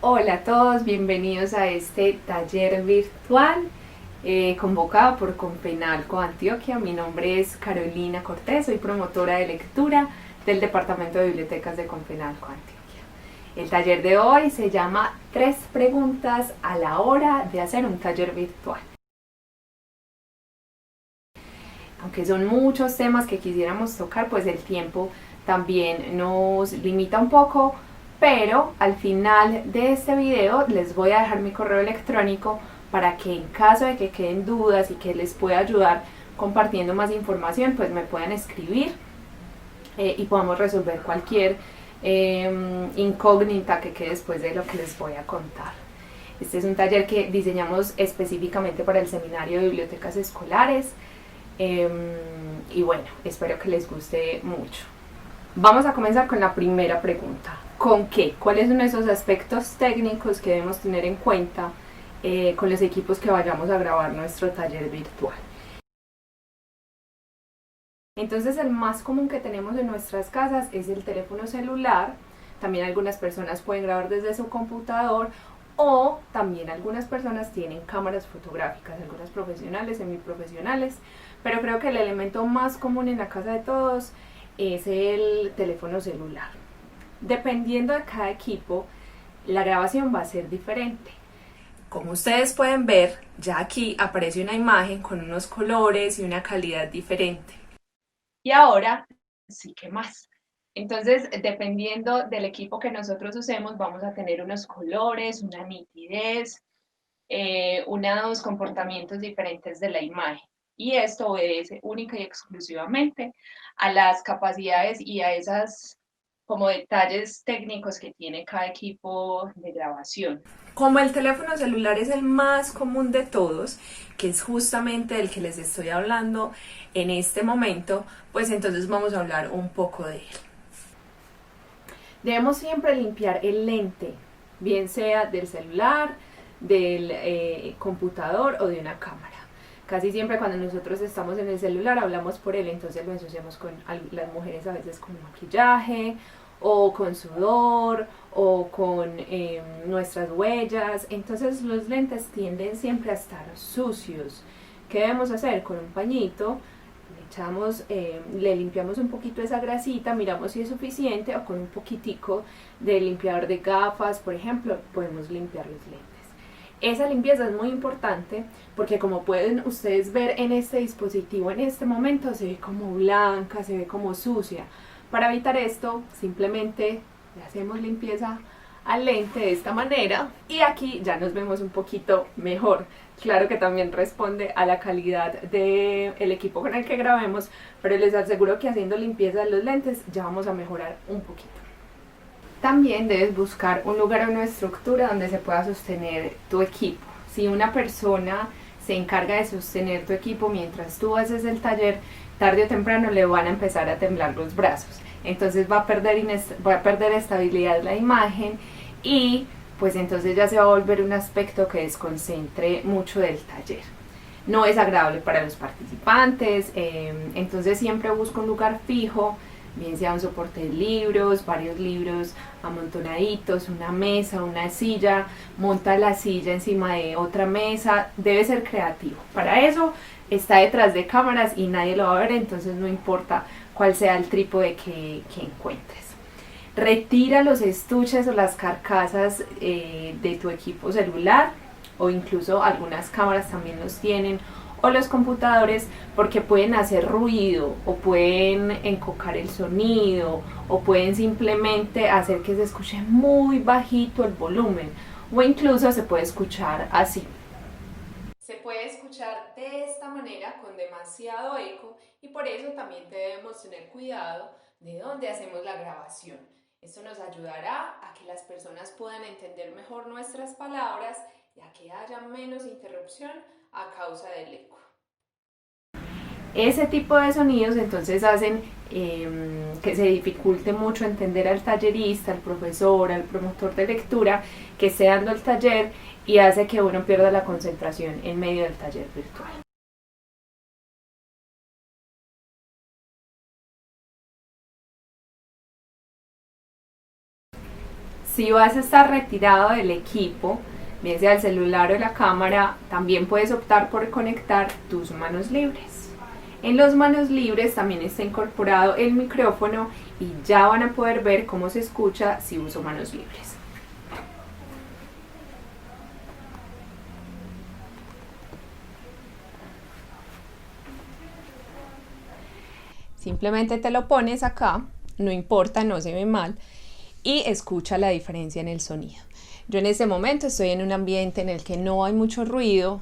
Hola a todos, bienvenidos a este taller virtual convocado por Confenalco Antioquia. Mi nombre es Carolina Cortés, soy promotora de lectura del Departamento de Bibliotecas de Confenalco Antioquia. El taller de hoy se llama 3 preguntas a la hora de hacer un taller virtual. Aunque son muchos temas que quisiéramos tocar, pues el tiempo también nos limita un poco, pero al final de este video les voy a dejar mi correo electrónico para que en caso de que queden dudas y que les pueda ayudar compartiendo más información, pues me puedan escribir y podamos resolver cualquier incógnita que quede después de lo que les voy a contar. Este es un taller que diseñamos específicamente para el Seminario de Bibliotecas Escolares. Y bueno, espero que les guste mucho. Vamos a comenzar con la primera pregunta. ¿Con qué? ¿Cuáles son esos aspectos técnicos que debemos tener en cuenta con los equipos que vayamos a grabar nuestro taller virtual? Entonces el más común que tenemos en nuestras casas es el teléfono celular. También algunas personas pueden grabar desde su computador o también algunas personas tienen cámaras fotográficas, algunas profesionales, semiprofesionales, pero creo que el elemento más común en la casa de todos es el teléfono celular. Dependiendo de cada equipo, la grabación va a ser diferente. Como ustedes pueden ver, ya aquí aparece una imagen con unos colores y una calidad diferente. Y ahora sí que más. Entonces, dependiendo del equipo que nosotros usemos, vamos a tener unos colores, una nitidez, unos comportamientos diferentes de la imagen. Y esto obedece única y exclusivamente a las capacidades y a esas como detalles técnicos que tiene cada equipo de grabación. Como el teléfono celular es el más común de todos, que es justamente el que les estoy hablando en este momento, pues entonces vamos a hablar un poco de él. Debemos siempre limpiar el lente, bien sea del celular, del computador o de una cámara. Casi siempre cuando nosotros estamos en el celular hablamos por él, entonces lo ensuciamos con las mujeres a veces con maquillaje o con sudor o con nuestras huellas. Entonces los lentes tienden siempre a estar sucios. ¿Qué debemos hacer? Con un pañito le limpiamos un poquito esa grasita, miramos si es suficiente o con un poquitico de limpiador de gafas, por ejemplo, podemos limpiar los lentes. Esa limpieza es muy importante porque como pueden ustedes ver en este dispositivo en este momento se ve como blanca, se ve como sucia. Para evitar esto simplemente le hacemos limpieza al lente de esta manera y aquí ya nos vemos un poquito mejor. Claro que también responde a la calidad del equipo con el que grabemos, pero les aseguro que haciendo limpieza de los lentes ya vamos a mejorar un poquito. También debes buscar un lugar o una estructura donde se pueda sostener tu equipo. Si una persona se encarga de sostener tu equipo mientras tú haces el taller, tarde o temprano le van a empezar a temblar los brazos. Entonces va a perder estabilidad la imagen y pues entonces ya se va a volver un aspecto que desconcentre mucho del taller. No es agradable para los participantes, entonces siempre busco un lugar fijo, bien sea un soporte de libros, varios libros amontonaditos, una mesa, una silla, monta la silla encima de otra mesa, debe ser creativo. Para eso está detrás de cámaras y nadie lo va a ver, entonces no importa cuál sea el trípode que encuentres. Retira los estuches o las carcasas de tu equipo celular o incluso algunas cámaras también los tienen o los computadores porque pueden hacer ruido o pueden encocar el sonido o pueden simplemente hacer que se escuche muy bajito el volumen o incluso se puede escuchar así. Se puede escuchar de esta manera con demasiado eco y por eso también debemos tener cuidado de dónde hacemos la grabación. Esto nos ayudará a que las personas puedan entender mejor nuestras palabras y a que haya menos interrupción a causa del eco. Ese tipo de sonidos entonces hacen que se dificulte mucho entender al tallerista, al profesor, al promotor de lectura que esté dando el taller y hace que uno pierda la concentración en medio del taller virtual. Si vas a estar retirado del equipo, bien sea el celular o la cámara, también puedes optar por conectar tus manos libres. En los manos libres también está incorporado el micrófono y ya van a poder ver cómo se escucha si uso manos libres. Simplemente te lo pones acá, no importa, no se ve mal, y escucha la diferencia en el sonido. Yo en este momento estoy en un ambiente en el que no hay mucho ruido,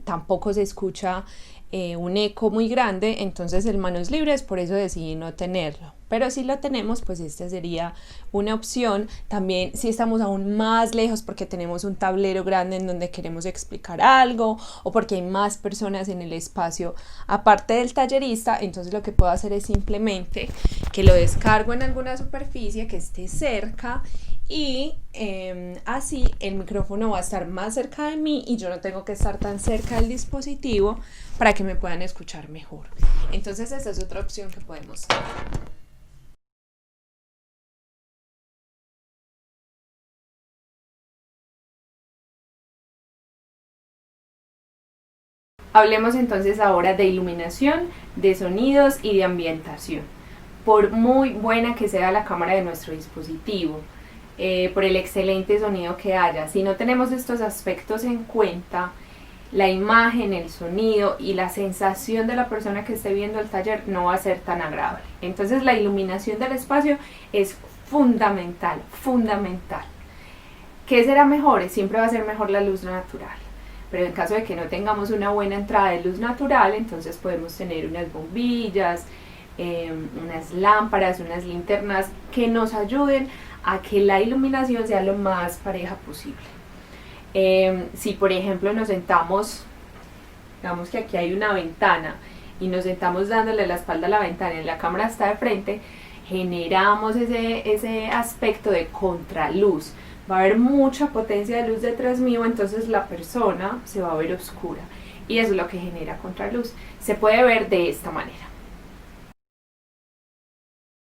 tampoco se escucha un eco muy grande, entonces el manos libres, por eso decidí no tenerlo. Pero si lo tenemos, pues esta sería una opción. También si estamos aún más lejos porque tenemos un tablero grande en donde queremos explicar algo o porque hay más personas en el espacio aparte del tallerista, entonces lo que puedo hacer es simplemente que lo descargo en alguna superficie que esté cerca y así el micrófono va a estar más cerca de mí y yo no tengo que estar tan cerca del dispositivo para que me puedan escuchar mejor. Entonces esa es otra opción que podemos tener. Hablemos entonces ahora de iluminación, de sonidos y de ambientación. Por muy buena que sea la cámara de nuestro dispositivo, por el excelente sonido que haya, si no tenemos estos aspectos en cuenta, la imagen, el sonido y la sensación de la persona que esté viendo el taller no va a ser tan agradable. Entonces la iluminación del espacio es fundamental, fundamental. ¿Qué será mejor? Siempre va a ser mejor la luz natural. Pero en caso de que no tengamos una buena entrada de luz natural, entonces podemos tener unas bombillas, unas lámparas, unas linternas que nos ayuden a que la iluminación sea lo más pareja posible. Si por ejemplo nos sentamos, digamos que aquí hay una ventana y nos sentamos dándole la espalda a la ventana y la cámara está de frente, generamos ese aspecto de contraluz. Va a haber mucha potencia de luz detrás mío, entonces la persona se va a ver oscura y eso es lo que genera contraluz. Se puede ver de esta manera.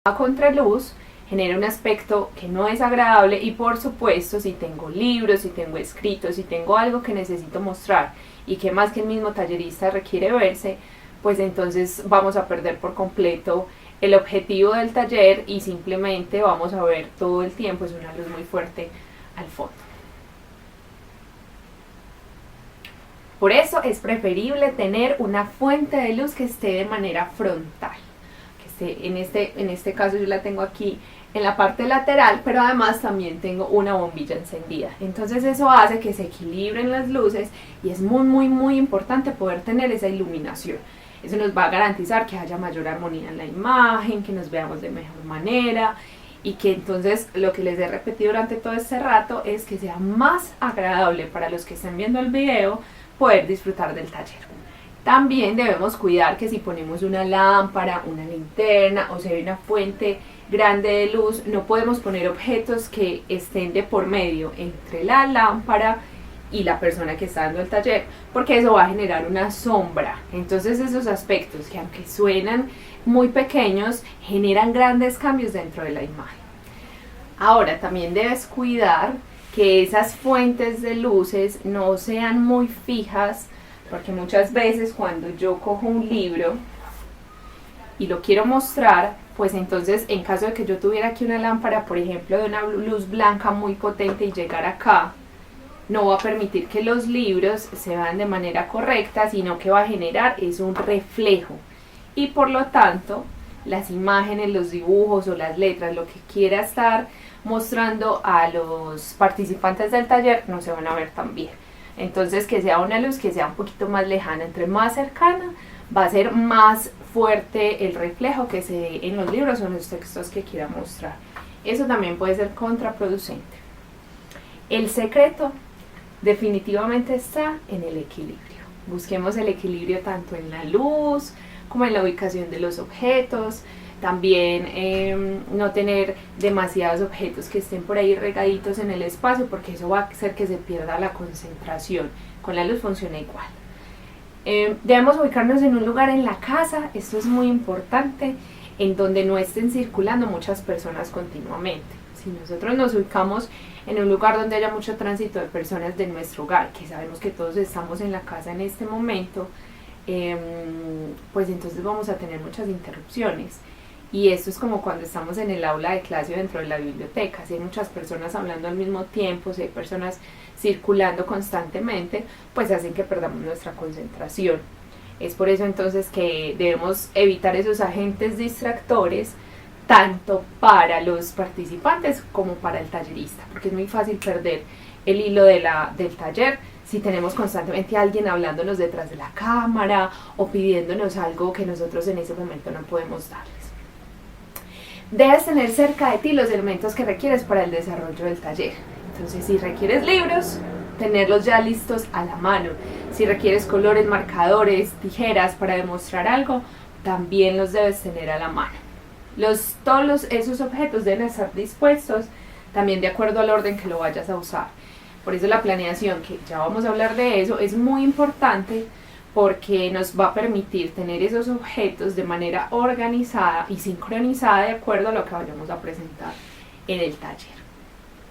La contraluz genera un aspecto que no es agradable y por supuesto si tengo libros, si tengo escritos, si tengo algo que necesito mostrar y que más que el mismo tallerista requiere verse, pues entonces vamos a perder por completo el objetivo del taller y simplemente vamos a ver todo el tiempo es una luz muy fuerte al fondo. Por eso es preferible tener una fuente de luz que esté de manera frontal, que esté, en este caso yo la tengo aquí en la parte lateral, pero además también tengo una bombilla encendida. Entonces eso hace que se equilibren las luces y es muy importante poder tener esa iluminación. Eso nos va a garantizar que haya mayor armonía en la imagen, que nos veamos de mejor manera y que entonces lo que les he repetido durante todo este rato es que sea más agradable para los que estén viendo el video poder disfrutar del taller. También debemos cuidar que si ponemos una lámpara, una linterna o si hay una fuente grande de luz, no podemos poner objetos que estén de por medio entre la lámpara y la persona que está dando el taller, porque eso va a generar una sombra. Entonces esos aspectos que aunque suenan muy pequeños, generan grandes cambios dentro de la imagen. Ahora también debes cuidar que esas fuentes de luces no sean muy fijas, porque muchas veces cuando yo cojo un libro y lo quiero mostrar, pues entonces en caso de que yo tuviera aquí una lámpara, por ejemplo, de una luz blanca muy potente y llegar acá, no va a permitir que los libros se vean de manera correcta, sino que va a generar es un reflejo y por lo tanto las imágenes, los dibujos o las letras, lo que quiera estar mostrando a los participantes del taller no se van a ver tan bien. Entonces que sea una luz que sea un poquito más lejana, entre más cercana va a ser más fuerte el reflejo que se ve en los libros o en los textos que quiera mostrar. Eso también puede ser contraproducente. El secreto definitivamente está en el equilibrio. Busquemos el equilibrio tanto en la luz como en la ubicación de los objetos. También no tener demasiados objetos que estén por ahí regaditos en el espacio, porque eso va a hacer que se pierda la concentración. Con la luz funciona igual. Debemos ubicarnos en un lugar en la casa, esto es muy importante, en donde no estén circulando muchas personas continuamente. Si nosotros nos ubicamos en un lugar donde haya mucho tránsito de personas de nuestro hogar, que sabemos que todos estamos en la casa en este momento, pues entonces vamos a tener muchas interrupciones. Y esto es como cuando estamos en el aula de clase o dentro de la biblioteca. Si hay muchas personas hablando al mismo tiempo, si hay personas circulando constantemente, pues hacen que perdamos nuestra concentración. Es por eso entonces que debemos evitar esos agentes distractores, tanto para los participantes como para el tallerista, porque es muy fácil perder el hilo del taller si tenemos constantemente a alguien hablándonos detrás de la cámara o pidiéndonos algo que nosotros en ese momento no podemos darles. Debes tener cerca de ti los elementos que requieres para el desarrollo del taller. Entonces, si requieres libros, tenerlos ya listos a la mano. Si requieres colores, marcadores, tijeras para demostrar algo, también los debes tener a la mano. Todos esos objetos deben estar dispuestos también de acuerdo al orden que lo vayas a usar. Por eso la planeación, que ya vamos a hablar de eso, es muy importante porque nos va a permitir tener esos objetos de manera organizada y sincronizada de acuerdo a lo que vayamos a presentar en el taller.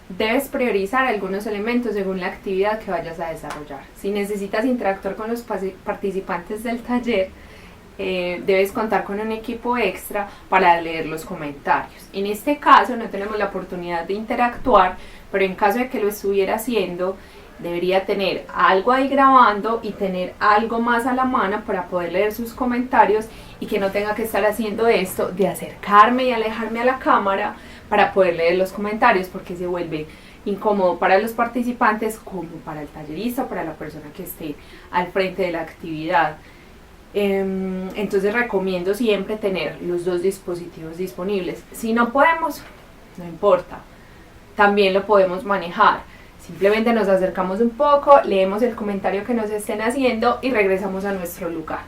Debes priorizar algunos elementos según la actividad que vayas a desarrollar. Si necesitas interactuar con los participantes del taller, debes contar con un equipo extra para leer los comentarios. En este caso no tenemos la oportunidad de interactuar, pero en caso de que lo estuviera haciendo, debería tener algo ahí grabando y tener algo más a la mano para poder leer sus comentarios y que no tenga que estar haciendo esto de acercarme y alejarme a la cámara para poder leer los comentarios, porque se vuelve incómodo para los participantes como para el tallerista o para la persona que esté al frente de la actividad. Entonces recomiendo siempre tener los dos dispositivos disponibles. Si no podemos, no importa, también lo podemos manejar. Simplemente nos acercamos un poco, leemos el comentario que nos estén haciendo y regresamos a nuestro lugar.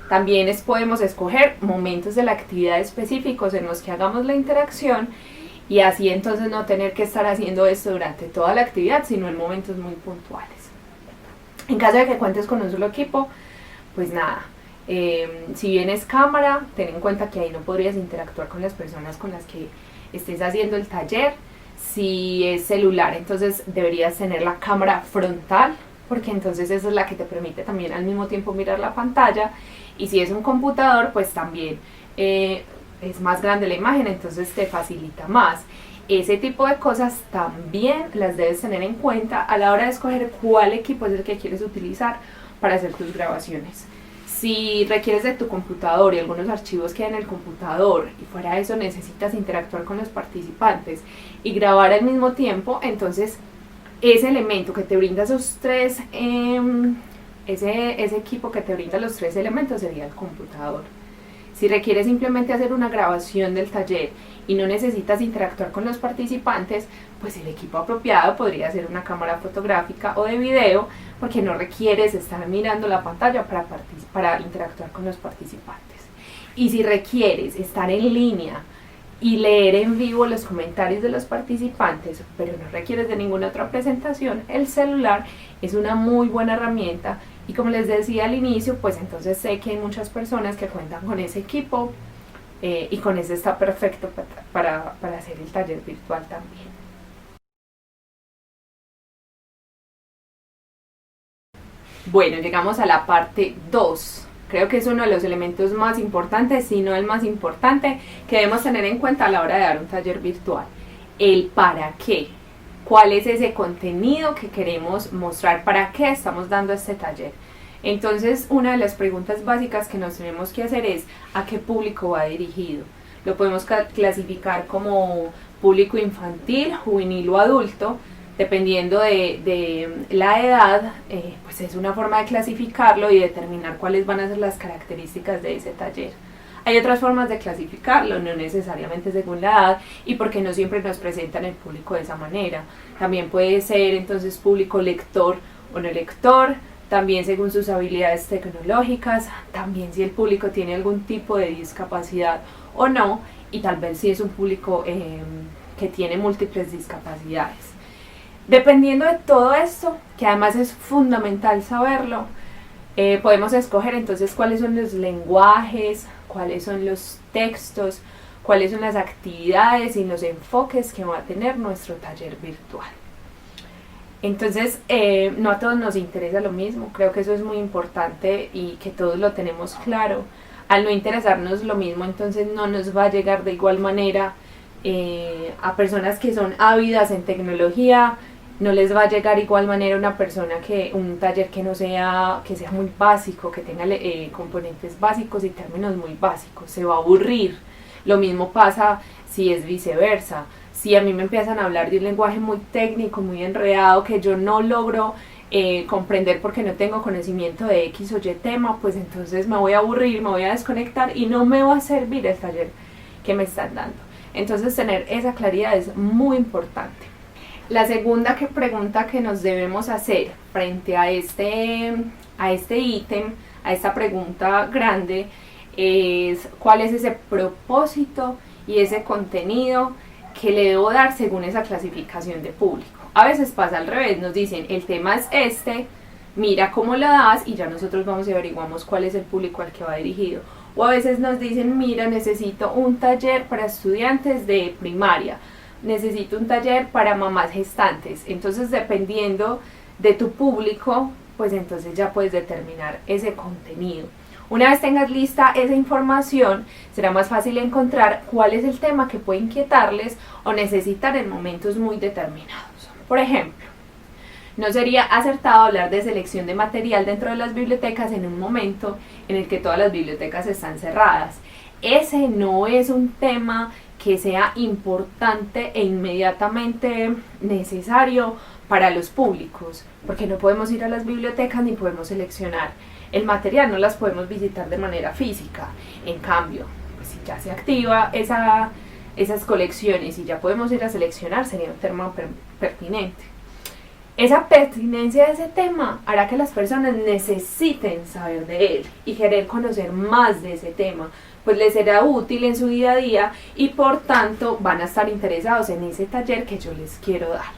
También podemos escoger momentos de la actividad específicos en los que hagamos la interacción y así entonces no tener que estar haciendo esto durante toda la actividad, sino en momentos muy puntuales. En caso de que cuentes con un solo equipo, pues nada, si bien es cámara, ten en cuenta que ahí no podrías interactuar con las personas con las que estés haciendo el taller. Si es celular, entonces deberías tener la cámara frontal, porque entonces esa es la que te permite también al mismo tiempo mirar la pantalla. Y si es un computador, pues también es más grande la imagen, entonces te facilita más. Ese tipo de cosas también las debes tener en cuenta a la hora de escoger cuál equipo es el que quieres utilizar para hacer tus grabaciones. Si requieres de tu computador y algunos archivos quedan en el computador y fuera de eso necesitas interactuar con los participantes y grabar al mismo tiempo, entonces ese elemento que te brinda ese equipo que te brinda los tres elementos sería el computador. Si requieres simplemente hacer una grabación del taller y no necesitas interactuar con los participantes, pues el equipo apropiado podría ser una cámara fotográfica o de video, porque no requieres estar mirando la pantalla para interactuar con los participantes. Y si requieres estar en línea y leer en vivo los comentarios de los participantes, pero no requieres de ninguna otra presentación, el celular es una muy buena herramienta. Y como les decía al inicio, pues entonces sé que hay muchas personas que cuentan con ese equipo y con ese está perfecto para hacer el taller virtual también. Bueno, llegamos a la parte 2. Creo que es uno de los elementos más importantes, si no el más importante, que debemos tener en cuenta a la hora de dar un taller virtual. El para qué. ¿Cuál es ese contenido que queremos mostrar? ¿Para qué estamos dando este taller? Entonces, una de las preguntas básicas que nos tenemos que hacer es ¿a qué público va dirigido? Lo podemos clasificar como público infantil, juvenil o adulto. Dependiendo de la edad, pues es una forma de clasificarlo y determinar cuáles van a ser las características de ese taller. Hay otras formas de clasificarlo, no necesariamente según la edad, y porque no siempre nos presentan el público de esa manera. También puede ser entonces público lector o no lector, también según sus habilidades tecnológicas, también si el público tiene algún tipo de discapacidad o no, y tal vez si es un público que tiene múltiples discapacidades. Dependiendo de todo esto, que además es fundamental saberlo, podemos escoger entonces cuáles son los lenguajes, cuáles son los textos, cuáles son las actividades y los enfoques que va a tener nuestro taller virtual. Entonces, no a todos nos interesa lo mismo, creo que eso es muy importante y que todos lo tenemos claro. Al no interesarnos lo mismo, entonces no nos va a llegar de igual manera a personas que son ávidas en tecnología, no les va a llegar igual manera una persona que un taller que no sea, que sea muy básico, que tenga componentes básicos y términos muy básicos, se va a aburrir. Lo mismo pasa si es viceversa. Si a mí me empiezan a hablar de un lenguaje muy técnico, muy enredado, que yo no logro comprender porque no tengo conocimiento de X o Y tema, pues entonces me voy a aburrir, me voy a desconectar y no me va a servir el taller que me están dando. Entonces tener esa claridad es muy importante. La segunda pregunta que nos debemos hacer frente a este ítem, a esta pregunta grande, es cuál es ese propósito y ese contenido que le debo dar según esa clasificación de público. A veces pasa al revés, nos dicen el tema es este, mira cómo lo das y ya nosotros vamos y averiguamos cuál es el público al que va dirigido. O a veces nos dicen, mira, necesito un taller para estudiantes de primaria, necesito un taller para mamás gestantes. Entonces, dependiendo de tu público, pues entonces ya puedes determinar ese contenido. Una vez tengas lista esa información, será más fácil encontrar cuál es el tema que puede inquietarles o necesitar en momentos muy determinados. Por ejemplo, no sería acertado hablar de selección de material dentro de las bibliotecas en un momento en el que todas las bibliotecas están cerradas. Ese no es un tema que sea importante e inmediatamente necesario para los públicos, porque no podemos ir a las bibliotecas ni podemos seleccionar el material, no las podemos visitar de manera física. En cambio, pues si ya se activa esas colecciones y ya podemos ir a seleccionar, sería un tema pertinente. Esa pertinencia de ese tema hará que las personas necesiten saber de él y querer conocer más de ese tema, pues les será útil en su día a día y por tanto van a estar interesados en ese taller que yo les quiero dar.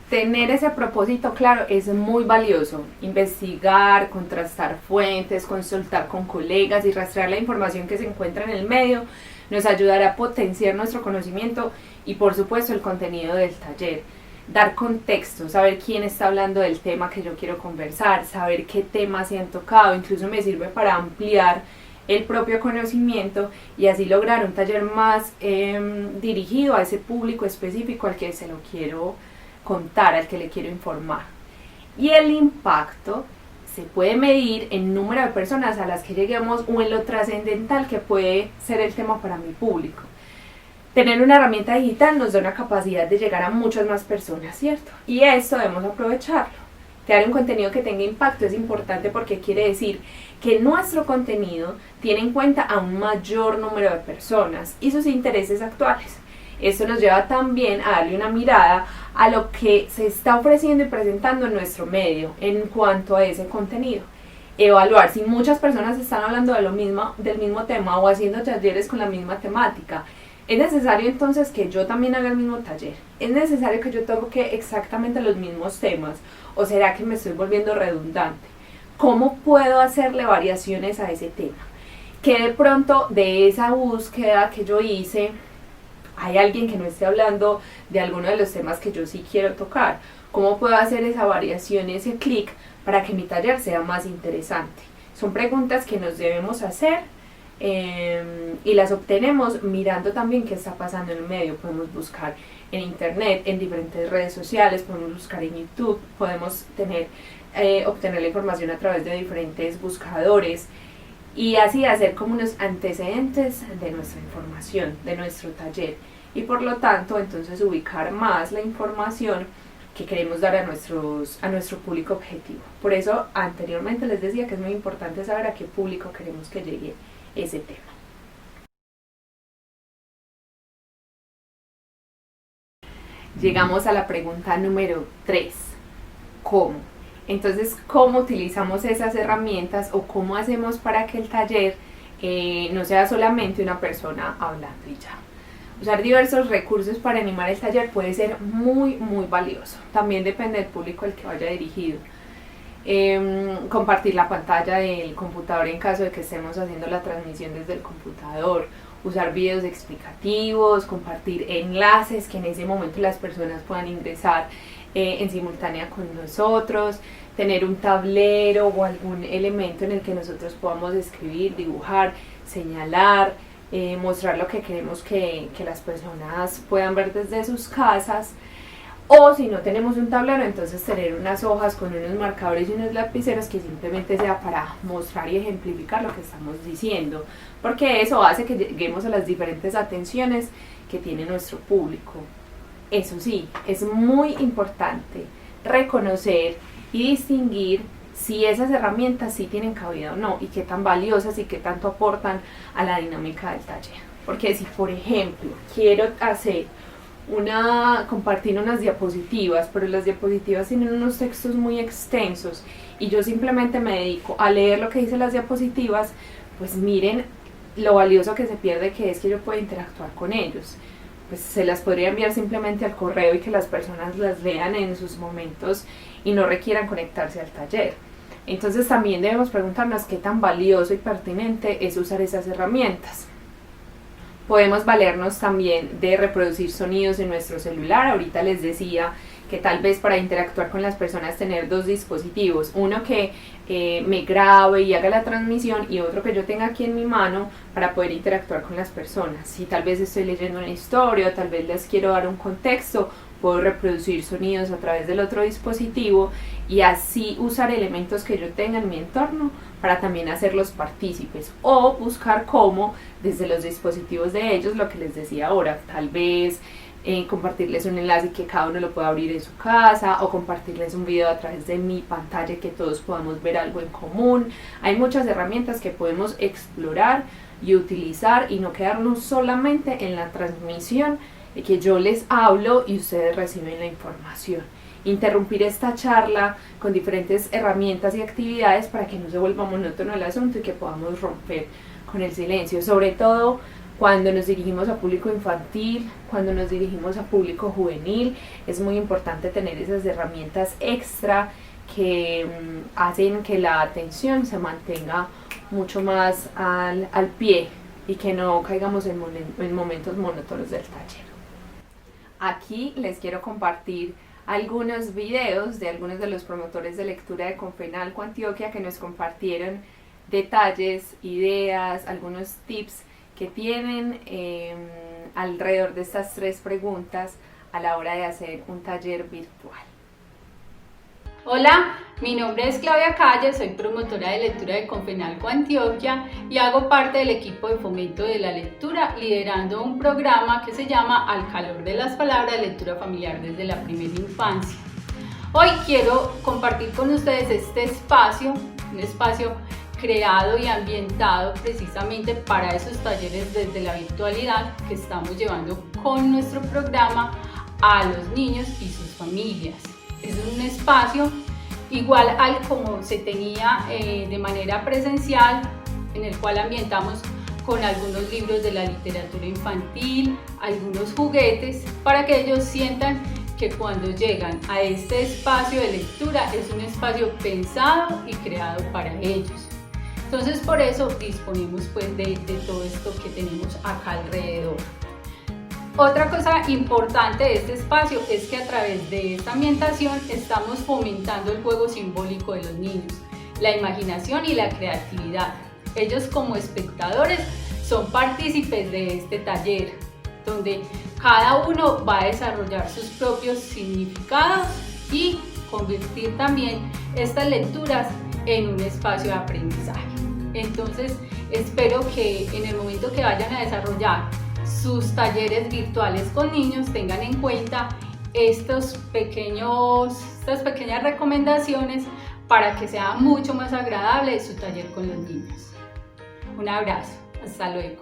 Tener ese propósito claro es muy valioso. Investigar, contrastar fuentes, consultar con colegas y rastrear la información que se encuentra en el medio nos ayudará a potenciar nuestro conocimiento y por supuesto el contenido del taller. Dar contexto, saber quién está hablando del tema que yo quiero conversar, saber qué temas se han tocado, incluso me sirve para ampliar el propio conocimiento y así lograr un taller más dirigido a ese público específico al que se lo quiero contar, al que le quiero informar. Y el impacto se puede medir en número de personas a las que lleguemos o en lo trascendental que puede ser el tema para mi público. Tener una herramienta digital nos da una capacidad de llegar a muchas más personas, ¿cierto? Y esto debemos aprovecharlo. Crear un contenido que tenga impacto es importante porque quiere decir que nuestro contenido tiene en cuenta a un mayor número de personas y sus intereses actuales. Esto nos lleva también a darle una mirada a lo que se está ofreciendo y presentando en nuestro medio en cuanto a ese contenido. Evaluar si muchas personas están hablando del mismo tema o haciendo talleres con la misma temática. ¿Es necesario entonces que yo también haga el mismo taller? ¿Es necesario que yo toque exactamente los mismos temas? ¿O será que me estoy volviendo redundante? ¿Cómo puedo hacerle variaciones a ese tema? ¿Qué de pronto de esa búsqueda que yo hice hay alguien que no esté hablando de alguno de los temas que yo sí quiero tocar? ¿Cómo puedo hacer esa variación, ese clic para que mi taller sea más interesante? Son preguntas que nos debemos hacer y las obtenemos mirando también qué está pasando en el medio. Podemos buscar en internet, en diferentes redes sociales, podemos buscar en YouTube, podemos obtener la información a través de diferentes buscadores y así hacer como unos antecedentes de nuestra información, de nuestro taller y por lo tanto entonces ubicar más la información que queremos dar a nuestro público objetivo. Por eso anteriormente les decía que es muy importante saber a qué público queremos que llegue ese tema. Llegamos a la pregunta número 3. ¿Cómo? Entonces, ¿cómo utilizamos esas herramientas o cómo hacemos para que el taller no sea solamente una persona hablando y ya? Usar diversos recursos para animar el taller puede ser muy, muy valioso. También depende del público al que vaya dirigido. compartir la pantalla del computador en caso de que estemos haciendo la transmisión desde el computador, usar videos explicativos, compartir enlaces que en ese momento las personas puedan ingresar en simultánea con nosotros, tener un tablero o algún elemento en el que nosotros podamos escribir, dibujar, señalar, mostrar lo que queremos que las personas puedan ver desde sus casas. O si no tenemos un tablero, entonces tener unas hojas con unos marcadores y unos lapiceros que simplemente sea para mostrar y ejemplificar lo que estamos diciendo, porque eso hace que lleguemos a las diferentes atenciones que tiene nuestro público. Eso sí, es muy importante reconocer y distinguir si esas herramientas sí tienen cabida o no, y qué tan valiosas y qué tanto aportan a la dinámica del taller. Porque si, por ejemplo, quiero compartir unas diapositivas, pero las diapositivas tienen unos textos muy extensos y yo simplemente me dedico a leer lo que dicen las diapositivas, pues miren lo valioso que se pierde, que es que yo pueda interactuar con ellos. Pues se las podría enviar simplemente al correo y que las personas las lean en sus momentos y no requieran conectarse al taller. Entonces también debemos preguntarnos qué tan valioso y pertinente es usar esas herramientas. Podemos valernos también de reproducir sonidos en nuestro celular. Ahorita les decía que tal vez para interactuar con las personas tener dos dispositivos, uno que me grabe y haga la transmisión y otro que yo tenga aquí en mi mano para poder interactuar con las personas. Si tal vez estoy leyendo una historia o tal vez les quiero dar un contexto, puedo reproducir sonidos a través del otro dispositivo y así usar elementos que yo tenga en mi entorno para también hacerlos partícipes, o buscar cómo desde los dispositivos de ellos, lo que les decía ahora, tal vez compartirles un enlace que cada uno lo pueda abrir en su casa, o compartirles un video a través de mi pantalla que todos podamos ver algo en común. Hay muchas herramientas que podemos explorar y utilizar y no quedarnos solamente en la transmisión de que yo les hablo y ustedes reciben la información. Interrumpir esta charla con diferentes herramientas y actividades para que no se vuelva monótono el asunto y que podamos romper con el silencio, sobre todo cuando nos dirigimos a público infantil, cuando nos dirigimos a público juvenil. Es muy importante tener esas herramientas extra que hacen que la atención se mantenga mucho más al pie y que no caigamos en momentos monótonos del taller. Aquí les quiero compartir algunos videos de algunos de los promotores de lectura de Confenalco Antioquia que nos compartieron detalles, ideas, algunos tips que tienen alrededor de estas 3 preguntas a la hora de hacer un taller virtual. Hola, mi nombre es Claudia Calle, soy promotora de lectura de Confenalco Antioquia y hago parte del equipo de fomento de la lectura, liderando un programa que se llama Al calor de las palabras, lectura familiar desde la primera infancia. Hoy quiero compartir con ustedes este espacio, un espacio creado y ambientado precisamente para esos talleres desde la virtualidad que estamos llevando con nuestro programa a los niños y sus familias. Es un espacio igual al como se tenía de manera presencial, en el cual ambientamos con algunos libros de la literatura infantil, algunos juguetes, para que ellos sientan que cuando llegan a este espacio de lectura es un espacio pensado y creado para ellos. Entonces por eso disponemos pues de todo esto que tenemos acá alrededor. Otra cosa importante de este espacio es que a través de esta ambientación estamos fomentando el juego simbólico de los niños, la imaginación y la creatividad. Ellos como espectadores son partícipes de este taller, donde cada uno va a desarrollar sus propios significados y convertir también estas lecturas en un espacio de aprendizaje. Entonces espero que en el momento que vayan a desarrollar sus talleres virtuales con niños tengan en cuenta estas pequeñas recomendaciones para que sea mucho más agradable su taller con los niños. Un abrazo, hasta luego.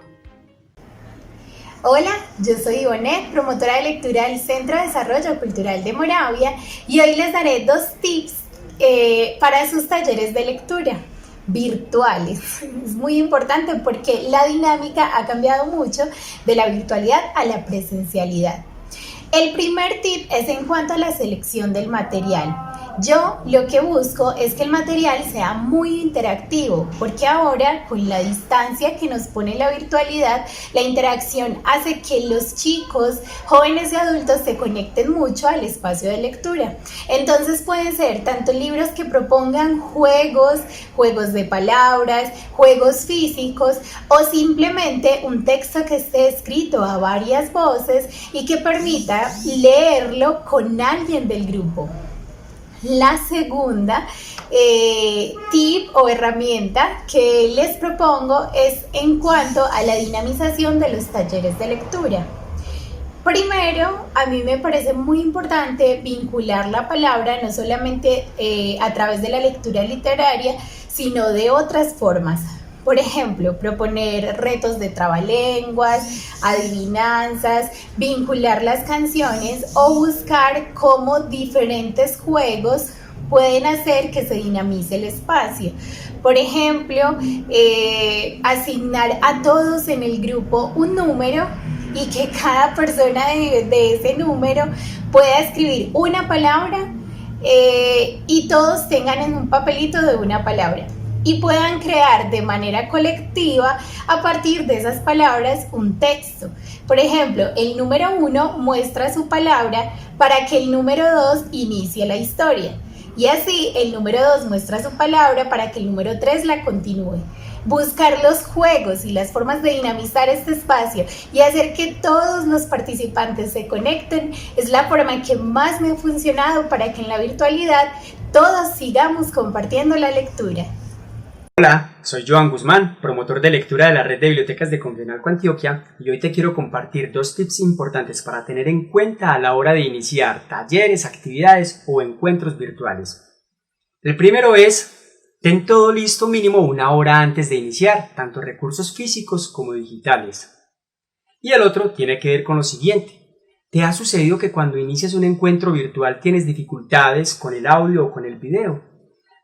Hola, yo soy Ivonne, promotora de lectura del Centro de Desarrollo Cultural de Moravia, y hoy les daré 2 tips para sus talleres de lectura virtuales. Es muy importante porque la dinámica ha cambiado mucho de la virtualidad a la presencialidad. El primer tip es en cuanto a la selección del material. Yo lo que busco es que el material sea muy interactivo, porque ahora con la distancia que nos pone la virtualidad, la interacción hace que los chicos, jóvenes y adultos se conecten mucho al espacio de lectura. Entonces pueden ser tanto libros que propongan juegos, juegos de palabras, juegos físicos o simplemente un texto que esté escrito a varias voces y que permita leerlo con alguien del grupo. La segunda tip o herramienta que les propongo es en cuanto a la dinamización de los talleres de lectura. Primero, a mí me parece muy importante vincular la palabra no solamente a través de la lectura literaria, sino de otras formas. Por ejemplo, proponer retos de trabalenguas, adivinanzas, vincular las canciones o buscar cómo diferentes juegos pueden hacer que se dinamice el espacio. Por ejemplo, asignar a todos en el grupo un número y que cada persona de ese número pueda escribir una palabra y todos tengan en un papelito de una palabra y puedan crear de manera colectiva a partir de esas palabras un texto. Por ejemplo, el número 1 muestra su palabra para que el número 2 inicie la historia. Y así el número 2 muestra su palabra para que el número 3 la continúe. Buscar los juegos y las formas de dinamizar este espacio y hacer que todos los participantes se conecten es la forma que más me ha funcionado para que en la virtualidad todos sigamos compartiendo la lectura. Hola, soy Joan Guzmán, promotor de lectura de la red de bibliotecas de Confenalco Antioquia, y hoy te quiero compartir 2 tips importantes para tener en cuenta a la hora de iniciar talleres, actividades o encuentros virtuales. El primero es, ten todo listo mínimo 1 hora antes de iniciar, tanto recursos físicos como digitales. Y el otro tiene que ver con lo siguiente. ¿Te ha sucedido que cuando inicias un encuentro virtual tienes dificultades con el audio o con el video?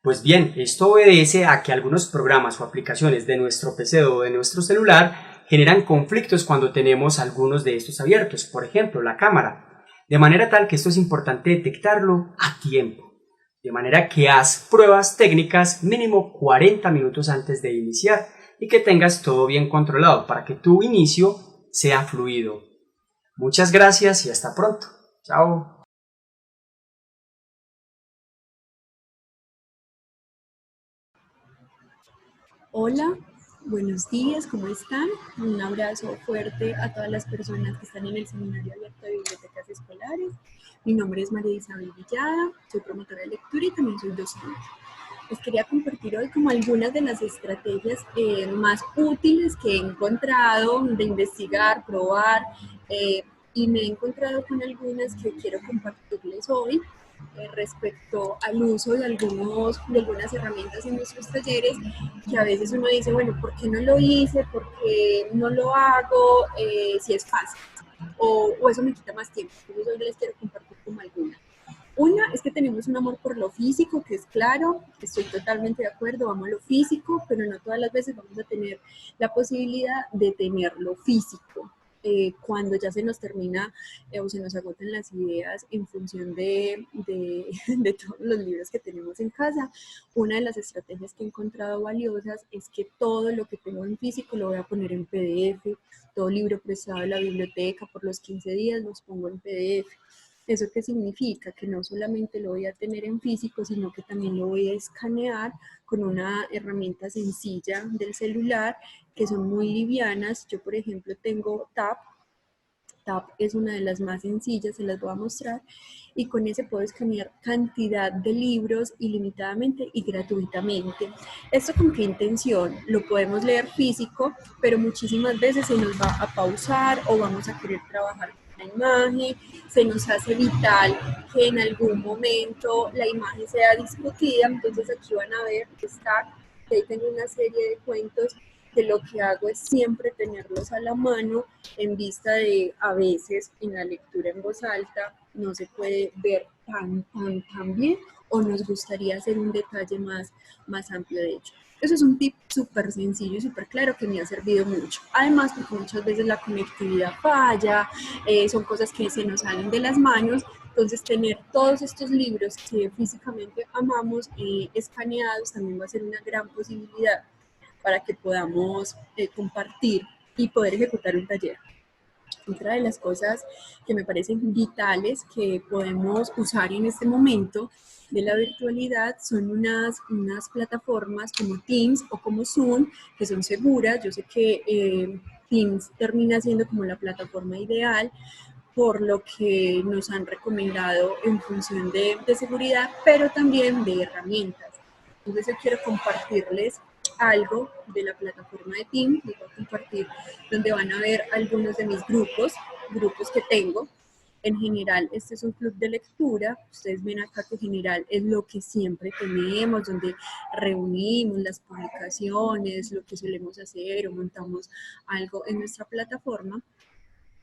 Pues bien, esto obedece a que algunos programas o aplicaciones de nuestro PC o de nuestro celular generan conflictos cuando tenemos algunos de estos abiertos, por ejemplo, la cámara, de manera tal que esto es importante detectarlo a tiempo, de manera que haz pruebas técnicas mínimo 40 minutos antes de iniciar y que tengas todo bien controlado para que tu inicio sea fluido. Muchas gracias y hasta pronto. Chao. Hola, buenos días, ¿cómo están? Un abrazo fuerte a todas las personas que están en el Seminario Abierto de Bibliotecas Escolares. Mi nombre es María Isabel Villada, soy promotora de lectura y también soy docente. Les quería compartir hoy como algunas de las estrategias más útiles que he encontrado de investigar, probar y me he encontrado con algunas que quiero compartirles hoy. Respecto al uso de algunas herramientas en nuestros talleres, que a veces uno dice, bueno, ¿por qué no lo hice? ¿Por qué no lo hago? Si es fácil, o eso me quita más tiempo. Entonces hoy les quiero compartir como algunas. Una es que tenemos un amor por lo físico, que es claro, estoy totalmente de acuerdo, amo lo físico, pero no todas las veces vamos a tener la posibilidad de tenerlo físico. Cuando ya se nos termina o se nos agotan las ideas en función de todos los libros que tenemos en casa, una de las estrategias que he encontrado valiosas es que todo lo que tengo en físico lo voy a poner en PDF, todo libro prestado de la biblioteca por los 15 días los pongo en PDF. ¿Eso qué significa? Que no solamente lo voy a tener en físico, sino que también lo voy a escanear con una herramienta sencilla del celular, que son muy livianas. Yo, por ejemplo, tengo TAP. TAP es una de las más sencillas, se las voy a mostrar. Y con ese puedo escanear cantidad de libros ilimitadamente y gratuitamente. ¿Esto con qué intención? Lo podemos leer físico, pero muchísimas veces se nos va a pausar o vamos a querer trabajar la imagen, se nos hace vital que en algún momento la imagen sea discutida, entonces aquí van a ver que ahí tengo una serie de cuentos que lo que hago es siempre tenerlos a la mano en vista de a veces en la lectura en voz alta no se puede ver tan bien o nos gustaría hacer un detalle más amplio de ello. Eso es un tip súper sencillo y súper claro que me ha servido mucho. Además, porque muchas veces la conectividad falla, son cosas que se nos salen de las manos Entonces, tener todos estos libros que físicamente amamos escaneados también va a ser una gran posibilidad para que podamos compartir y poder ejecutar un taller. Otra de las cosas que me parecen vitales que podemos usar en este momento de la virtualidad son unas plataformas como Teams o como Zoom, que son seguras. Yo sé que Teams termina siendo como la plataforma ideal por lo que nos han recomendado en función de seguridad, pero también de herramientas. Entonces yo quiero compartirles algo de la plataforma de Teams, les voy a compartir donde van a ver algunos de mis grupos que tengo. En general, este es un club de lectura. Ustedes ven acá que en general es lo que siempre tenemos, donde reunimos las publicaciones, lo que solemos hacer o montamos algo en nuestra plataforma.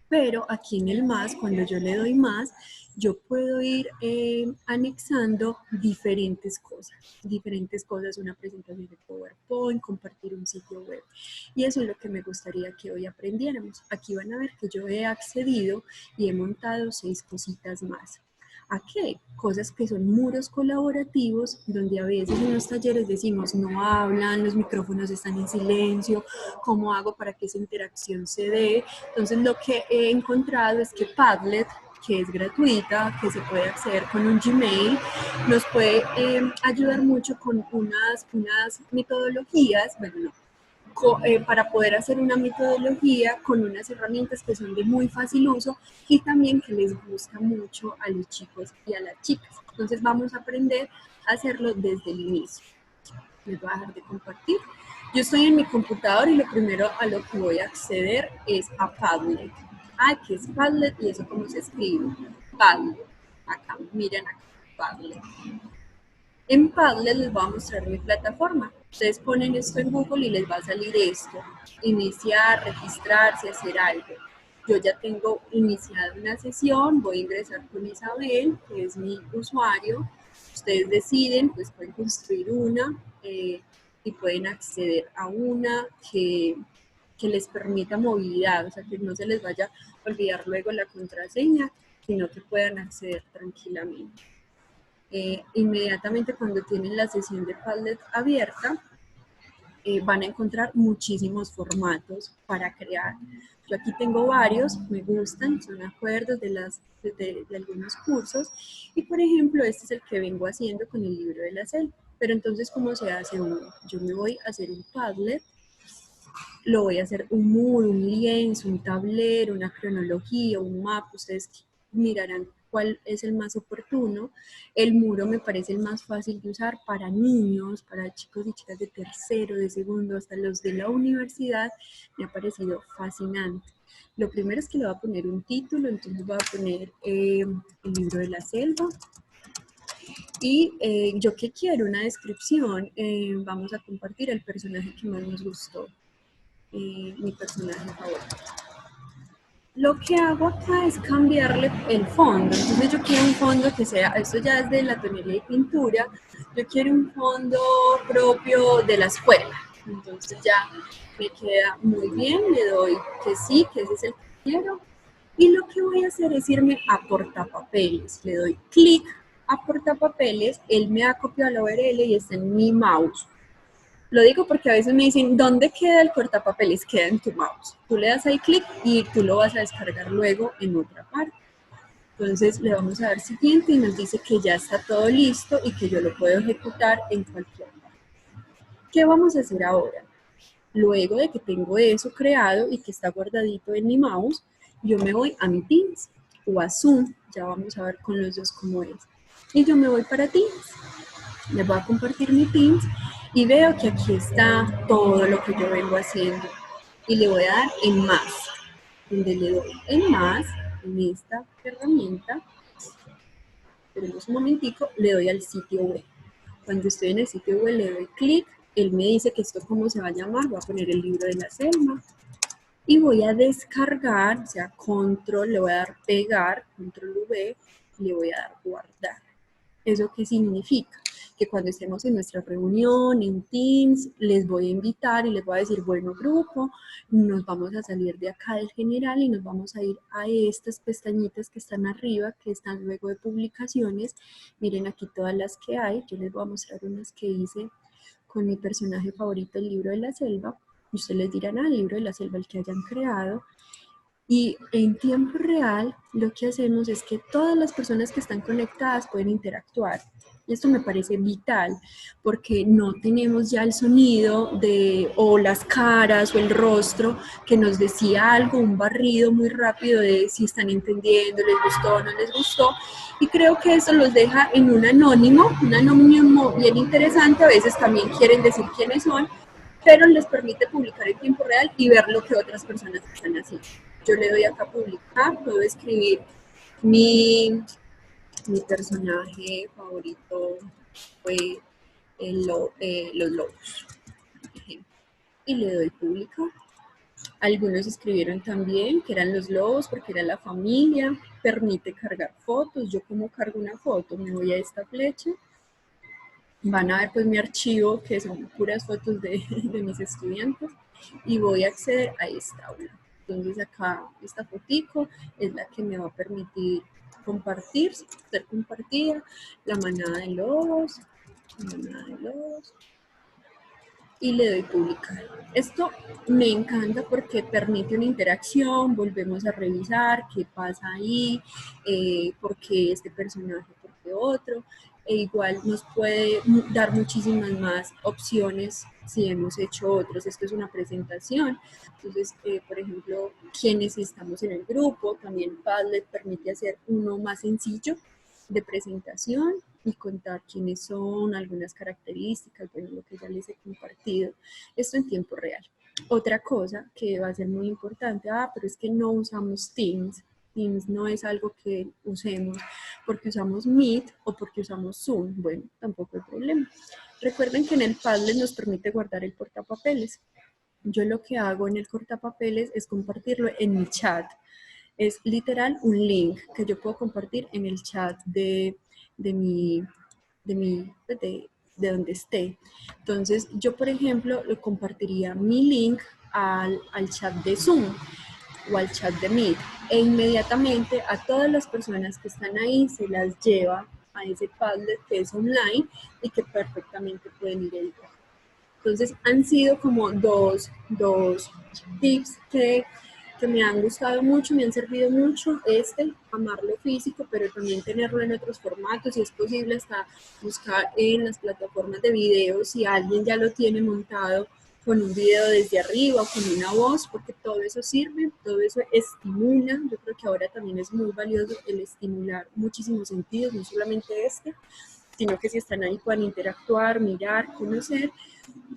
Pero aquí en el más, cuando yo le doy más, yo puedo ir anexando diferentes cosas, una presentación de PowerPoint, compartir un sitio web. Y eso es lo que me gustaría que hoy aprendiéramos. Aquí van a ver que yo he accedido y he montado 6 cositas más. ¿A qué? Cosas que son muros colaborativos, donde a veces en los talleres decimos no hablan, los micrófonos están en silencio, ¿cómo hago para que esa interacción se dé? Entonces lo que he encontrado es que Padlet, que es gratuita, que se puede acceder con un Gmail, nos puede ayudar mucho con unas metodologías, bueno, no, para poder hacer una metodología con unas herramientas que son de muy fácil uso y también que les gusta mucho a los chicos y a las chicas. Entonces vamos a aprender a hacerlo desde el inicio. Les voy a dejar de compartir. Yo estoy en mi computador y lo primero a lo que voy a acceder es a Padlet. ¿Qué es Padlet? Y eso cómo se escribe. Padlet. Acá, miren acá, Padlet. En Padlet les voy a mostrar mi plataforma. Ustedes ponen esto en Google y les va a salir esto. Iniciar, registrarse, hacer algo. Yo ya tengo iniciada una sesión, voy a ingresar con Isabel, que es mi usuario. Ustedes deciden, pues pueden construir una y pueden acceder a una que les permita movilidad, o sea, que no se les vaya a olvidar luego la contraseña, sino que puedan acceder tranquilamente. Inmediatamente cuando tienen la sesión de Padlet abierta, van a encontrar muchísimos formatos para crear. Yo aquí tengo varios, me gustan, son acuerdos de algunos cursos y por ejemplo este es el que vengo haciendo con el libro de la selva. Pero entonces, ¿cómo se hace uno? Yo me voy a hacer un Padlet, lo voy a hacer un muro, un lienzo, un tablero, una cronología, un mapa, ustedes mirarán cuál es el más oportuno. El muro me parece el más fácil de usar para niños, para chicos y chicas de tercero, de segundo, hasta los de la universidad. Me ha parecido fascinante. Lo primero es que le voy a poner un título, entonces voy a poner el libro de la selva. Y yo que quiero una descripción, vamos a compartir el personaje que más nos gustó, mi personaje favorito. Lo que hago acá es cambiarle el fondo. Entonces yo quiero un fondo que sea, esto ya es de la tonalidad de pintura, yo quiero un fondo propio de la escuela. Entonces ya me queda muy bien, le doy que sí, que ese es el que quiero. Y lo que voy a hacer es irme a portapapeles. Le doy clic a portapapeles, él me ha copiado la URL y está en mi mouse. Lo digo porque a veces me dicen, ¿dónde queda el portapapeles? Queda en tu mouse. Tú le das ahí clic y tú lo vas a descargar luego en otra parte. Entonces le vamos a dar siguiente y nos dice que ya está todo listo y que yo lo puedo ejecutar en cualquier parte. ¿Qué vamos a hacer ahora? Luego de que tengo eso creado y que está guardadito en mi mouse, yo me voy a mi Teams o a Zoom. Ya vamos a ver con los dos cómo es. Y yo me voy para Teams. Les voy a compartir mi Teams y veo que aquí está todo lo que yo vengo haciendo. Y le voy a dar en más. Donde le doy en más, en esta herramienta, esperemos un momentico, le doy al sitio web. Cuando estoy en el sitio web le doy clic, él me dice que esto cómo se va a llamar, voy a poner el libro de la selva. Y voy a descargar, o sea, control, le voy a dar pegar, control V, y le voy a dar guardar. ¿Eso qué significa? que cuando estemos en nuestra reunión, en Teams, les voy a invitar y les voy a decir, bueno, grupo, nos vamos a salir de acá del general y nos vamos a ir a estas pestañitas que están arriba, que están luego de publicaciones. Miren aquí todas las que hay. Yo les voy a mostrar unas que hice con mi personaje favorito, el libro de la selva. Ustedes les dirán, el libro de la selva, el que hayan creado. Y en tiempo real lo que hacemos es que todas las personas que están conectadas pueden interactuar. Y esto me parece vital porque no tenemos ya el sonido o las caras o el rostro que nos decía algo, un barrido muy rápido de si están entendiendo, les gustó o no les gustó. Y creo que eso los deja en un anónimo bien interesante. A veces también quieren decir quiénes son, pero les permite publicar en tiempo real y ver lo que otras personas están haciendo. Yo le doy acá a publicar, puedo escribir mi personaje favorito fue los lobos, por ejemplo, y le doy publicar. Algunos escribieron también que eran los lobos porque era la familia. Permite cargar fotos. Yo como cargo una foto, me voy a esta flecha. Van a ver pues mi archivo, que son puras fotos de mis estudiantes, y voy a acceder a esta aula. Entonces acá esta fotico es la que me va a permitir compartir, ser compartida, la manada de lobos, y le doy publicar. Esto me encanta porque permite una interacción, volvemos a revisar qué pasa ahí, por qué este personaje, por qué otro. E igual nos puede dar muchísimas más opciones si hemos hecho otros. Esto es una presentación, entonces, por ejemplo, quienes estamos en el grupo, también Padlet permite hacer uno más sencillo de presentación y contar quiénes son, algunas características, bueno, lo que ya les he compartido, esto en tiempo real. Otra cosa que va a ser muy importante, pero es que no usamos Teams. Teams no es algo que usemos porque usamos Meet o porque usamos Zoom. Bueno, tampoco hay problema. Recuerden que en el Padlet nos permite guardar el portapapeles. Yo lo que hago en el portapapeles es compartirlo en mi chat. Es literal un link que yo puedo compartir en el chat de donde esté. Entonces, yo, por ejemplo, lo compartiría mi link al chat de Zoom o al chat de Meet, e inmediatamente a todas las personas que están ahí se las lleva a ese Padlet que es online y que perfectamente pueden ir a editar. Entonces han sido como dos tips que me han gustado mucho, me han servido mucho. Amar lo físico, pero también tenerlo en otros formatos, si es posible hasta buscar en las plataformas de video si alguien ya lo tiene montado con un video desde arriba o con una voz, porque todo eso sirve, todo eso estimula. Yo creo que ahora también es muy valioso el estimular muchísimos sentidos, no solamente sino que si están ahí puedan interactuar, mirar, conocer.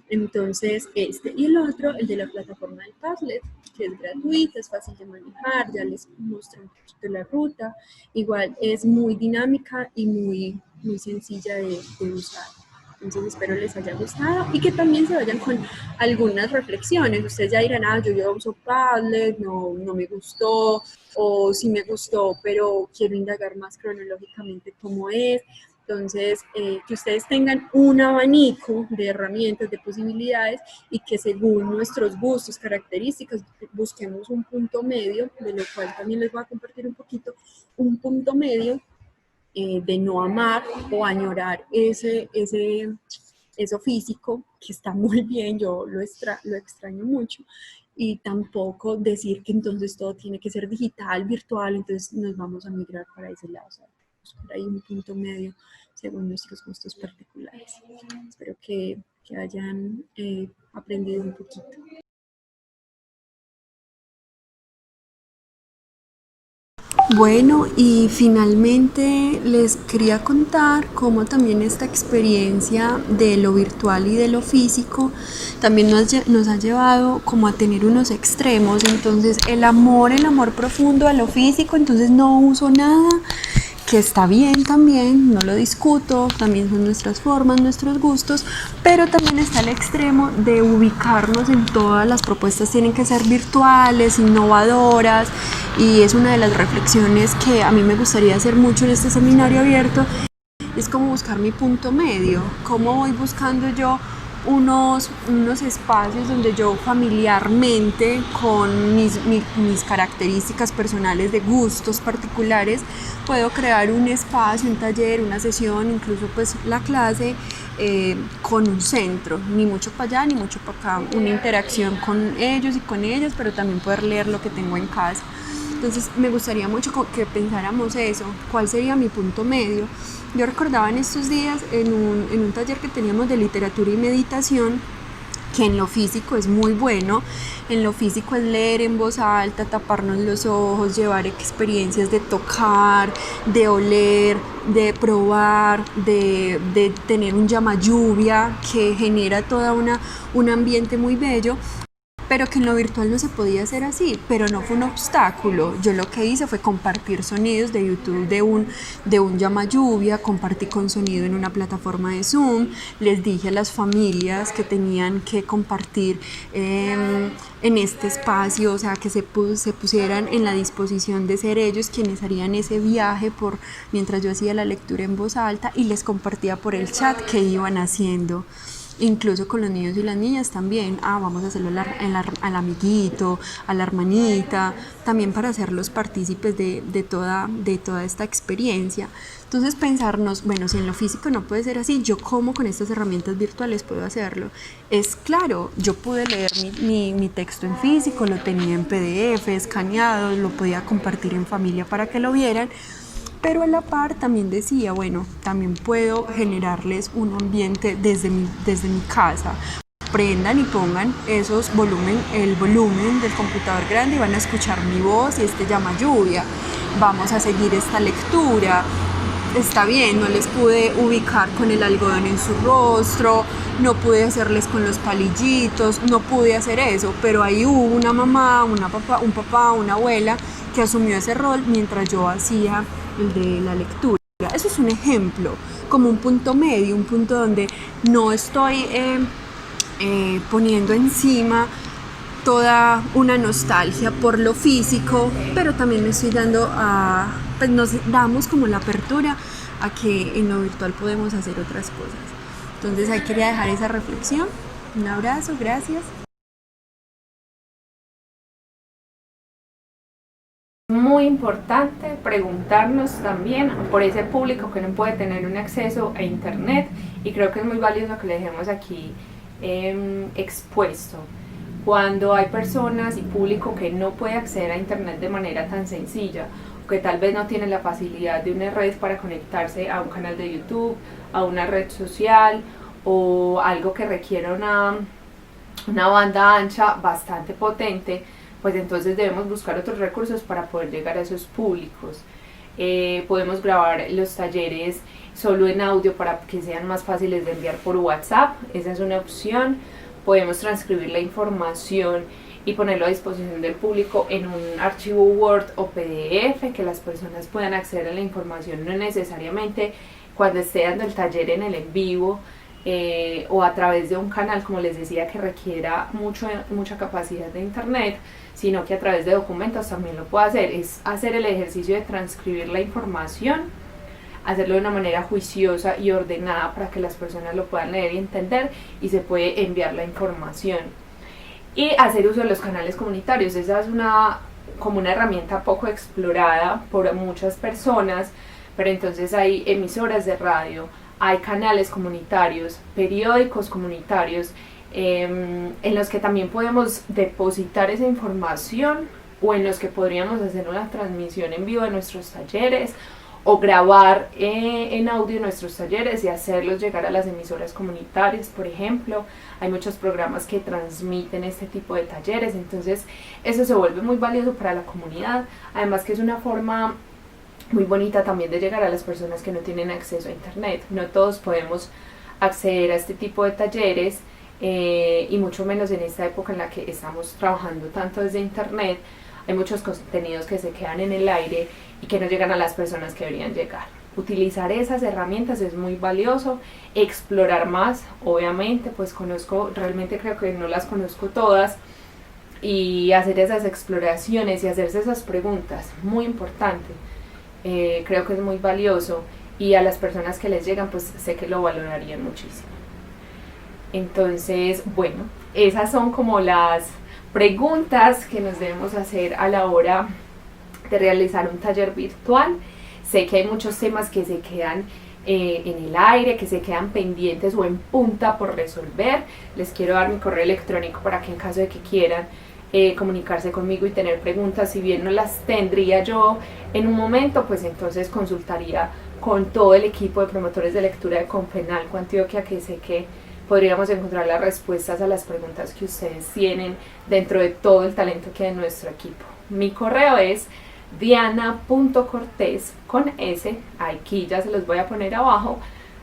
Entonces y el otro, el de la plataforma del Padlet, que es gratuita, es fácil de manejar, ya les muestro un poquito la ruta, igual es muy dinámica y muy, muy sencilla de usar. Entonces espero les haya gustado y que también se vayan con algunas reflexiones. Ustedes ya dirán, yo uso Padlet, no me gustó, o sí me gustó, pero quiero indagar más cronológicamente cómo es. Entonces, que ustedes tengan un abanico de herramientas, de posibilidades, y que según nuestros gustos, características, busquemos un punto medio, de lo cual también les voy a compartir un poquito, un punto medio de no amar o añorar eso físico, que está muy bien, yo lo extraño mucho, y tampoco decir que entonces todo tiene que ser digital, virtual, entonces nos vamos a migrar para ese lado, o sea, por ahí un punto medio según nuestros gustos particulares. Espero que hayan aprendido un poquito. Bueno, y finalmente les quería contar cómo también esta experiencia de lo virtual y de lo físico también nos ha llevado como a tener unos extremos. Entonces el amor profundo a lo físico, entonces no uso nada, que está bien también, no lo discuto, también son nuestras formas, nuestros gustos, pero también está el extremo de ubicarnos en todas las propuestas, tienen que ser virtuales, innovadoras, y es una de las reflexiones que a mí me gustaría hacer mucho en este seminario abierto, es como buscar mi punto medio, cómo voy buscando yo unos espacios donde yo familiarmente, con mis características personales de gustos particulares, puedo crear un espacio, un taller, una sesión, incluso pues la clase, con un centro, ni mucho para allá ni mucho para acá, una interacción con ellos y con ellas, pero también poder leer lo que tengo en casa. Entonces me gustaría mucho que pensáramos eso, cuál sería mi punto medio. Yo recordaba en estos días en un taller que teníamos de literatura y meditación, que en lo físico es muy bueno. En lo físico es leer en voz alta, taparnos los ojos, llevar experiencias de tocar, de oler, de probar, de tener un llama lluvia que genera toda un ambiente muy bello. Pero que en lo virtual no se podía hacer así, pero no fue un obstáculo. Yo lo que hice fue compartir sonidos de YouTube de un llama lluvia, compartí con sonido en una plataforma de Zoom, les dije a las familias que tenían que compartir en este espacio, o sea, que se pusieran en la disposición de ser ellos quienes harían ese viaje mientras yo hacía la lectura en voz alta, y les compartía por el chat qué iban haciendo. Incluso con los niños y las niñas también, vamos a hacerlo al amiguito, a la hermanita, también para hacerlos partícipes de toda esta experiencia. Entonces pensarnos, bueno, si en lo físico no puede ser así, ¿yo cómo con estas herramientas virtuales puedo hacerlo? Es claro, yo pude leer mi texto en físico, lo tenía en PDF, escaneado, lo podía compartir en familia para que lo vieran, pero a la par también decía, bueno, también puedo generarles un ambiente desde mi casa. Prendan y pongan el volumen del computador grande y van a escuchar mi voz y llama lluvia. Vamos a seguir esta lectura. Está bien, no les pude ubicar con el algodón en su rostro, no pude hacerles con los palillitos, no pude hacer eso, pero ahí hubo una mamá, un papá, una abuela que asumió ese rol mientras yo hacía el de la lectura. Eso es un ejemplo, como un punto medio, un punto donde no estoy poniendo encima toda una nostalgia por lo físico, pero también me estoy dando pues nos damos como la apertura a que en lo virtual podemos hacer otras cosas. Entonces ahí quería dejar esa reflexión. Un abrazo, gracias. Muy importante preguntarnos también por ese público que no puede tener un acceso a internet, y creo que es muy valioso que le dejemos aquí expuesto. Cuando hay personas y público que no puede acceder a internet de manera tan sencilla, o que tal vez no tiene la facilidad de una red para conectarse a un canal de YouTube, a una red social, o algo que requiera una banda ancha bastante potente, pues entonces debemos buscar otros recursos para poder llegar a esos públicos. Podemos grabar los talleres solo en audio para que sean más fáciles de enviar por WhatsApp, esa es una opción. Podemos transcribir la información y ponerlo a disposición del público en un archivo Word o PDF, que las personas puedan acceder a la información, no necesariamente cuando esté dando el taller en el en vivo, o a través de un canal, como les decía, que requiera mucha capacidad de internet, sino que a través de documentos también lo puedo hacer. Es hacer el ejercicio de transcribir la información, hacerlo de una manera juiciosa y ordenada para que las personas lo puedan leer y entender, y se puede enviar la información. Y hacer uso de los canales comunitarios, esa es como una herramienta poco explorada por muchas personas, pero entonces hay emisoras de radio, hay canales comunitarios, periódicos comunitarios, en los que también podemos depositar esa información, o en los que podríamos hacer una transmisión en vivo de nuestros talleres, o grabar en audio nuestros talleres y hacerlos llegar a las emisoras comunitarias, por ejemplo. Hay muchos programas que transmiten este tipo de talleres, entonces eso se vuelve muy valioso para la comunidad, además que es una forma muy bonita también de llegar a las personas que no tienen acceso a internet. No todos podemos acceder a este tipo de talleres, y mucho menos en esta época en la que estamos trabajando tanto desde internet. Hay muchos contenidos que se quedan en el aire y que no llegan a las personas que deberían llegar. Utilizar esas herramientas es muy valioso, explorar más, obviamente, pues realmente creo que no las conozco todas, y hacer esas exploraciones y hacerse esas preguntas, muy importante. Creo que es muy valioso, y a las personas que les llegan pues sé que lo valorarían muchísimo. Entonces, bueno, esas son como las preguntas que nos debemos hacer a la hora de realizar un taller virtual. Sé que hay muchos temas que se quedan en el aire, que se quedan pendientes o en punta por resolver. Les quiero dar mi correo electrónico para que en caso de que quieran comunicarse conmigo y tener preguntas, si bien no las tendría yo en un momento, pues entonces consultaría con todo el equipo de promotores de lectura de Confenalco Antioquia, que sé que podríamos encontrar las respuestas a las preguntas que ustedes tienen dentro de todo el talento que hay en nuestro equipo. Mi correo es diana.cortés con s, aquí ya se los voy a poner abajo,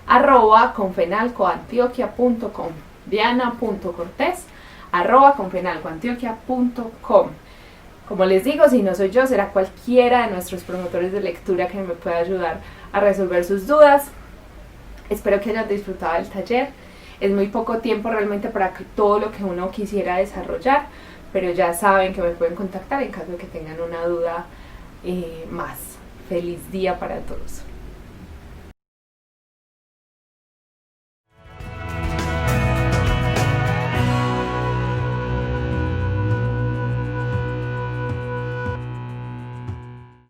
@confenalcoantioquia.com, diana.cortés@confenalcoantioquia.com. Como les digo, si no soy yo, será cualquiera de nuestros promotores de lectura que me pueda ayudar a resolver sus dudas. Espero que hayan disfrutado del taller. Es muy poco tiempo realmente para todo lo que uno quisiera desarrollar, pero ya saben que me pueden contactar en caso de que tengan una duda más. Feliz día para todos.